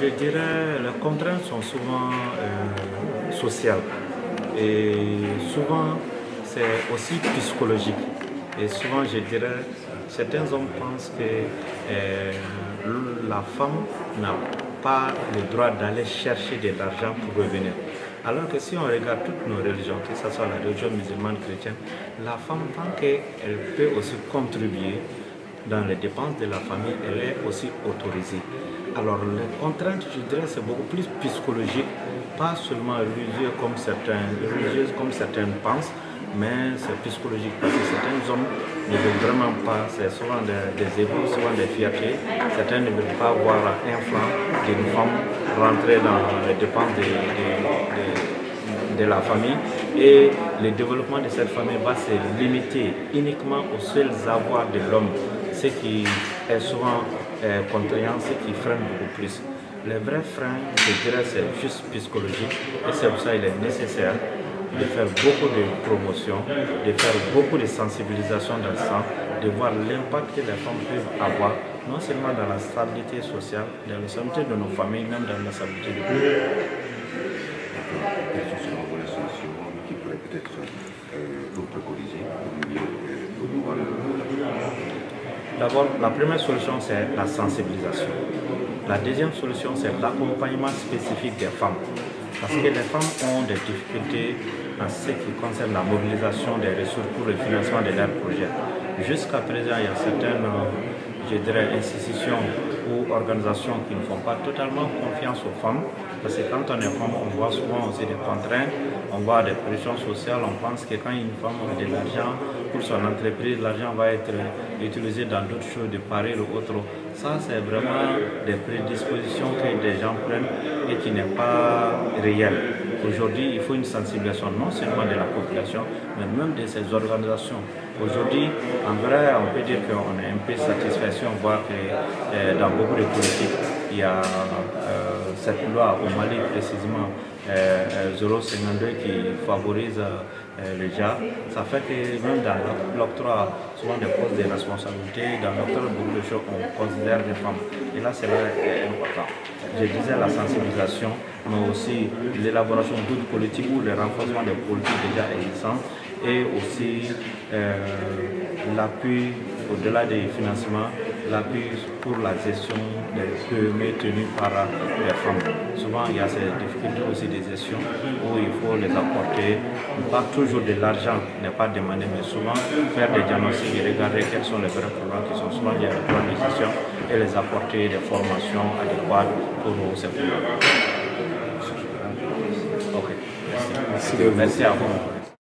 Je dirais les contraintes sont souvent sociales et souvent c'est aussi psychologique. Et souvent je dirais, certains hommes pensent que la femme n'a pas le droit d'aller chercher de l'argent pour revenir. Alors que si on regarde toutes nos religions, que ce soit la religion musulmane, chrétienne, la femme, tant qu'elle peut aussi contribuer dans les dépenses de la famille, elle est aussi autorisée. Alors les contraintes, je dirais, c'est beaucoup plus psychologique, pas seulement religieux comme certains pensent, mais c'est psychologique parce que certains hommes ne veulent vraiment pas, c'est souvent des égos, souvent des fiertés. Certains ne veulent pas voir un franc d'une femme rentrer dans les dépenses de la famille, et le développement de cette famille va se limiter uniquement aux seuls avoirs de l'homme, ce qui est souvent contraignant, ce qui freine beaucoup plus. Le vrai frein, je dirais, c'est juste psychologique, et c'est pour ça qu'il est nécessaire de faire beaucoup de promotion, de faire beaucoup de sensibilisation dans le sens, de voir l'impact que les femmes peuvent avoir, non seulement dans la stabilité sociale, dans la stabilité de nos familles, même dans la stabilité du pays. Quelles sont les solutions qui pourraient peut-être vous préconiser pour pouvoir... D'abord, la première solution, c'est la sensibilisation. La deuxième solution, c'est l'accompagnement spécifique des femmes. Parce que les femmes ont des difficultés en ce qui concerne la mobilisation des ressources pour le financement de leurs projets. Jusqu'à présent, il y a certaines, je dirais, institutions ou organisations qui ne font pas totalement confiance aux femmes. Parce que quand on est femme, on voit souvent aussi des contraintes, on voit des pressions sociales, on pense que quand une femme a de l'argent pour son entreprise, l'argent va être utilisé dans d'autres choses de pareil ou autre. Ça, c'est vraiment des prédispositions que des gens prennent et qui n'est pas réel. Aujourd'hui, il faut une sensibilisation non seulement de la population, mais même de ces organisations. Aujourd'hui, en vrai, on peut dire qu'on est un peu satisfait si on voit que dans beaucoup de politiques, il y a cette loi au Mali précisément 052 qui favorise les gens. Ça fait que même dans l'octroi souvent des postes de responsabilité, dans l'octroi de beaucoup de choses, on considère les femmes. Et là, c'est important. Je disais la sensibilisation, mais aussi l'élaboration d'autres politiques ou le renforcement des politiques déjà existantes, et aussi l'appui au-delà des financements, l'appui pour la gestion des PME tenus par les femmes. Souvent, il y a ces difficultés aussi de gestion où il faut les apporter. Pas toujours de l'argent n'est pas demandé, mais souvent faire des diagnostics et regarder quels sont les vrais problèmes qui sont souvent liés à la problème de gestion et les apporter des formations adéquates pour ces problèmes. Ok, merci. Merci à vous.